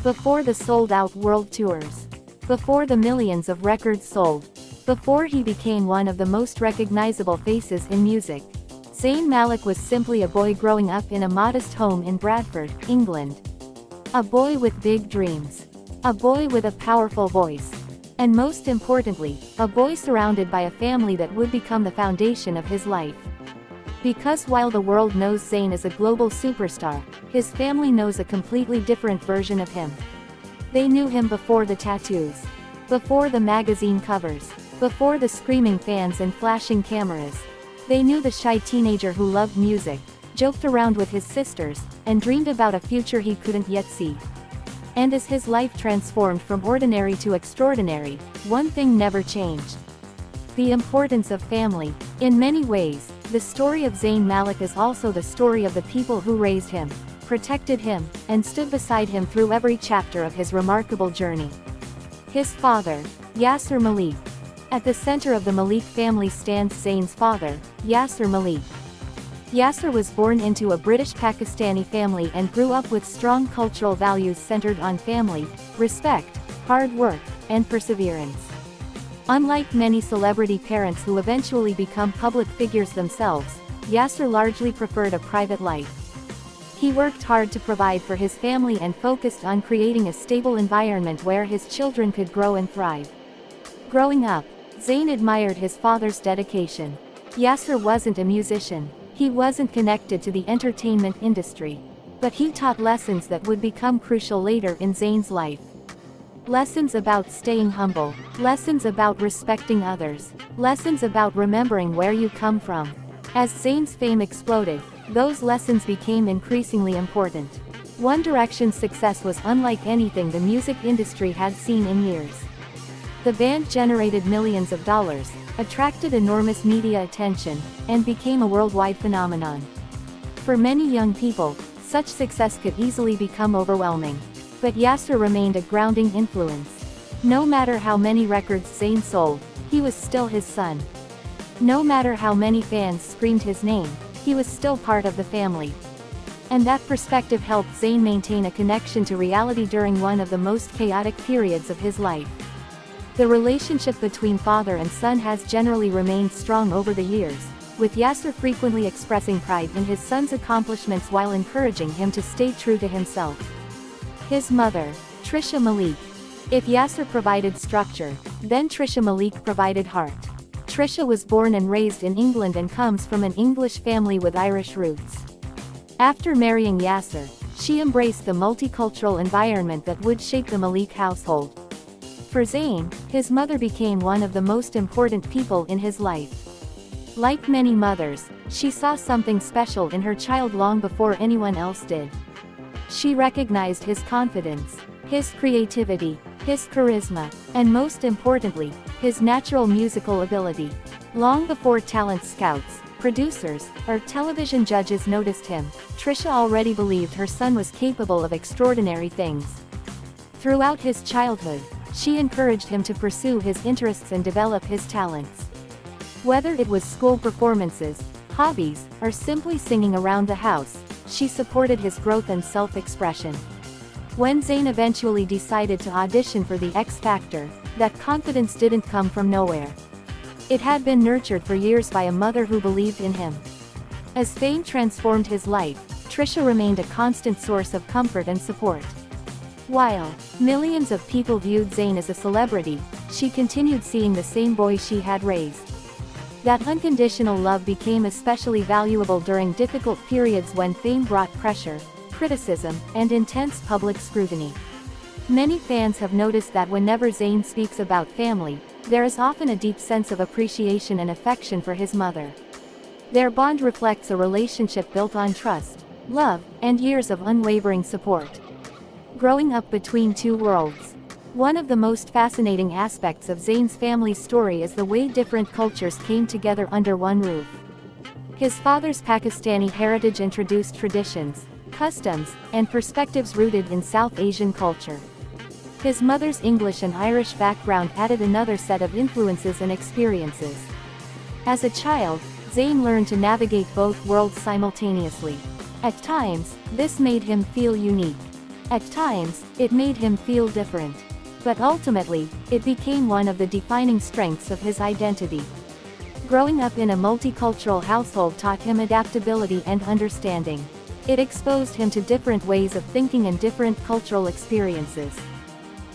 before the sold-out world tours, before the millions of records sold, before he became one of the most recognizable faces in music, Zayn Malik was simply a boy growing up in a modest home in Bradford, England. A boy with big dreams. A boy with a powerful voice. And most importantly, a boy surrounded by a family that would become the foundation of his life. Because while the world knows Zayn as a global superstar, his family knows a completely different version of him. They knew him before the tattoos, before the magazine covers, before the screaming fans and flashing cameras. They knew the shy teenager who loved music, joked around with his sisters, and dreamed about a future he couldn't yet see. And as his life transformed from ordinary to extraordinary, one thing never changed: the importance of family. In many ways, the story of Zayn Malik is also the story of the people who raised him, protected him, and stood beside him through every chapter of his remarkable journey. His father, Yasser Malik. At the center of the Malik family stands Zayn's father, Yasser Malik. Yasser was born into a British Pakistani family and grew up with strong cultural values centered on family, respect, hard work, and perseverance. Unlike many celebrity parents who eventually become public figures themselves, Yasser largely preferred a private life. He worked hard to provide for his family and focused on creating a stable environment where his children could grow and thrive. Growing up, Zayn admired his father's dedication. Yasser wasn't a musician. He wasn't connected to the entertainment industry. But he taught lessons that would become crucial later in Zayn's life. Lessons about staying humble, lessons about respecting others, lessons about remembering where you come from. As Zayn's fame exploded, those lessons became increasingly important. One Direction's success was unlike anything the music industry had seen in years. The band generated millions of dollars, attracted enormous media attention, and became a worldwide phenomenon. For many young people, such success could easily become overwhelming. But Yasser remained a grounding influence. No matter how many records Zayn sold, he was still his son. No matter how many fans screamed his name, he was still part of the family. And that perspective helped Zayn maintain a connection to reality during one of the most chaotic periods of his life. The relationship between father and son has generally remained strong over the years, with Yasser frequently expressing pride in his son's accomplishments while encouraging him to stay true to himself. His mother, Trisha Malik. If Yasser provided structure, then Trisha Malik provided heart. Trisha was born and raised in England and comes from an English family with Irish roots. After marrying Yasser, she embraced the multicultural environment that would shape the Malik household. For Zayn, his mother became one of the most important people in his life. Like many mothers, she saw something special in her child long before anyone else did. She recognized his confidence, his creativity, his charisma, and most importantly, his natural musical ability. Long before talent scouts, producers, or television judges noticed him, Trisha already believed her son was capable of extraordinary things. Throughout his childhood, she encouraged him to pursue his interests and develop his talents. Whether it was school performances, hobbies, or simply singing around the house, she supported his growth and self-expression. When Zayn eventually decided to audition for the X Factor, that confidence didn't come from nowhere. It had been nurtured for years by a mother who believed in him. As fame transformed his life, Trisha remained a constant source of comfort and support. While millions of people viewed Zayn as a celebrity, she continued seeing the same boy she had raised. That unconditional love became especially valuable during difficult periods when fame brought pressure, criticism, and intense public scrutiny. Many fans have noticed that whenever Zayn speaks about family, there is often a deep sense of appreciation and affection for his mother. Their bond reflects a relationship built on trust, love, and years of unwavering support. Growing up between two worlds. One of the most fascinating aspects of Zayn's family story is the way different cultures came together under one roof. His father's Pakistani heritage introduced traditions, customs, and perspectives rooted in South Asian culture. His mother's English and Irish background added another set of influences and experiences. As a child, Zayn learned to navigate both worlds simultaneously. At times, this made him feel unique. At times, it made him feel different. But ultimately, it became one of the defining strengths of his identity. Growing up in a multicultural household taught him adaptability and understanding. It exposed him to different ways of thinking and different cultural experiences.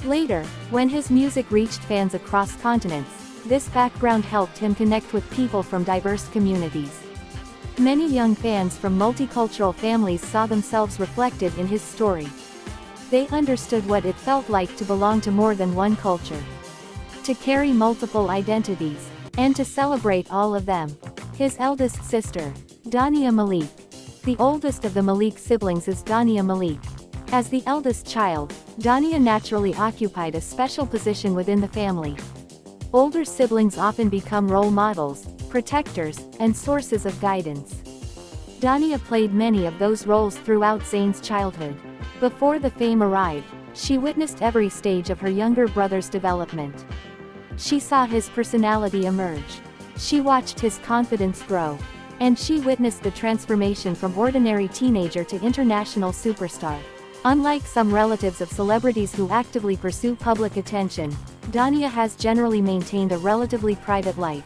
Later, when his music reached fans across continents, this background helped him connect with people from diverse communities. Many young fans from multicultural families saw themselves reflected in his story. They understood what it felt like to belong to more than one culture, to carry multiple identities, and to celebrate all of them. His eldest sister, Dania Malik. The oldest of the Malik siblings is Dania Malik. As the eldest child, Dania naturally occupied a special position within the family. Older siblings often become role models, protectors, and sources of guidance. Dania played many of those roles throughout Zayn's childhood. Before the fame arrived, she witnessed every stage of her younger brother's development. She saw his personality emerge. She watched his confidence grow. And she witnessed the transformation from ordinary teenager to international superstar. Unlike some relatives of celebrities who actively pursue public attention, Dania has generally maintained a relatively private life.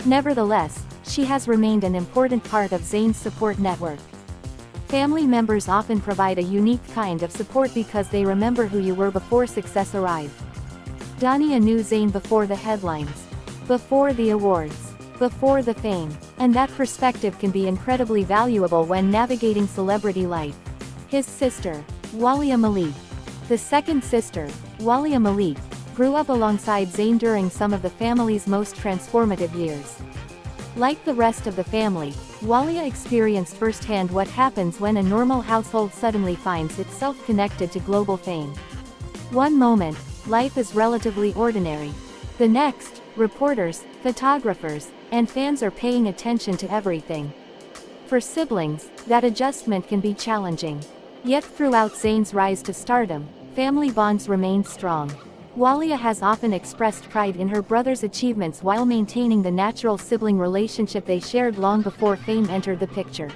Nevertheless, she has remained an important part of Zayn's support network. Family members often provide a unique kind of support because they remember who you were before success arrived. Dania knew Zayn before the headlines, before the awards, before the fame, and that perspective can be incredibly valuable when navigating celebrity life. His sister, Walia Malik. The second sister, Walia Malik, grew up alongside Zayn during some of the family's most transformative years. Like the rest of the family, Walia experienced firsthand what happens when a normal household suddenly finds itself connected to global fame. One moment, life is relatively ordinary. The next, reporters, photographers, and fans are paying attention to everything. For siblings, that adjustment can be challenging. Yet throughout Zayn's rise to stardom, family bonds remained strong. Walia has often expressed pride in her brother's achievements while maintaining the natural sibling relationship they shared long before fame entered the picture.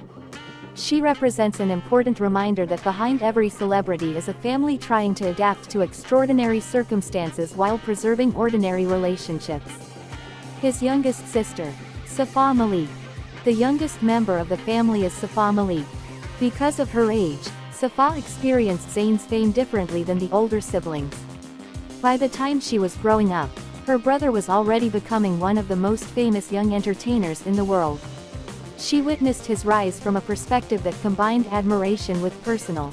She represents an important reminder that behind every celebrity is a family trying to adapt to extraordinary circumstances while preserving ordinary relationships. His youngest sister, Safa Malik. The youngest member of the family is Safa Malik. Because of her age, Safa experienced Zayn's fame differently than the older siblings. By the time she was growing up, her brother was already becoming one of the most famous young entertainers in the world. She witnessed his rise from a perspective that combined admiration with personal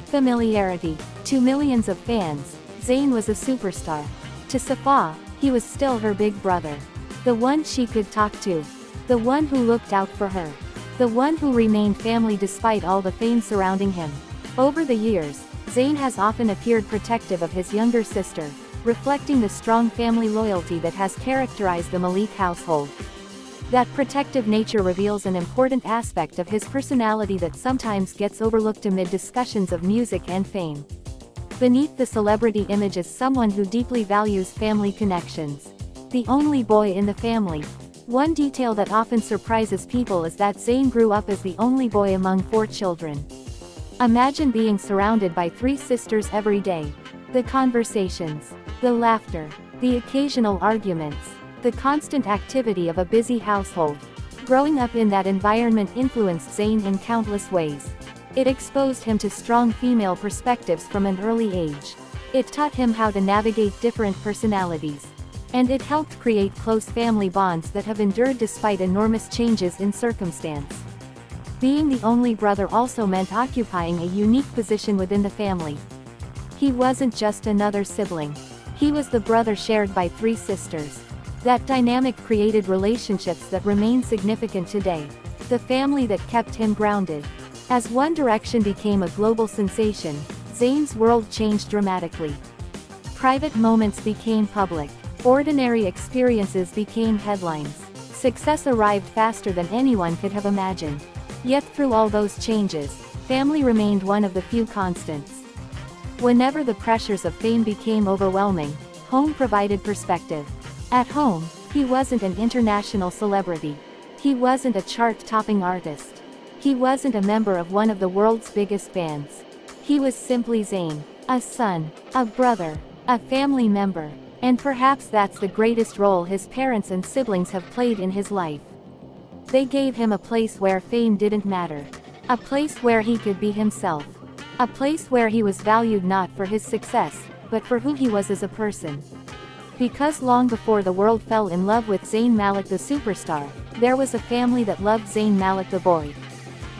familiarity. To millions of fans, Zayn was a superstar. To Safa, he was still her big brother. The one she could talk to. The one who looked out for her. The one who remained family despite all the fame surrounding him. Over the years, Zayn has often appeared protective of his younger sister, reflecting the strong family loyalty that has characterized the Malik household. That protective nature reveals an important aspect of his personality that sometimes gets overlooked amid discussions of music and fame. Beneath the celebrity image is someone who deeply values family connections. The only boy in the family. One detail that often surprises people is that Zayn grew up as the only boy among 4 children. Imagine being surrounded by 3 sisters every day. The conversations, the laughter, the occasional arguments, the constant activity of a busy household. Growing up in that environment influenced Zayn in countless ways. It exposed him to strong female perspectives from an early age. It taught him how to navigate different personalities. And it helped create close family bonds that have endured despite enormous changes in circumstance. Being the only brother also meant occupying a unique position within the family. He wasn't just another sibling. He was the brother shared by 3 sisters. That dynamic created relationships that remain significant today. The family that kept him grounded. As One Direction became a global sensation, Zayn's world changed dramatically. Private moments became public. Ordinary experiences became headlines. Success arrived faster than anyone could have imagined. Yet through all those changes, family remained one of the few constants. Whenever the pressures of fame became overwhelming, home provided perspective. At home, he wasn't an international celebrity. He wasn't a chart-topping artist. He wasn't a member of one of the world's biggest bands. He was simply Zayn, a son, a brother, a family member, and perhaps that's the greatest role his parents and siblings have played in his life. They gave him a place where fame didn't matter. A place where he could be himself. A place where he was valued not for his success, but for who he was as a person. Because long before the world fell in love with Zayn Malik the superstar, there was a family that loved Zayn Malik the boy.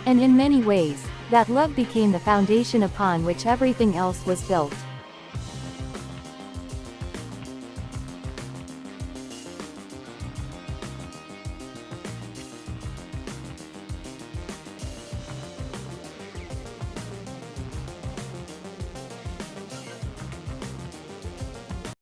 And in many ways, that love became the foundation upon which everything else was built.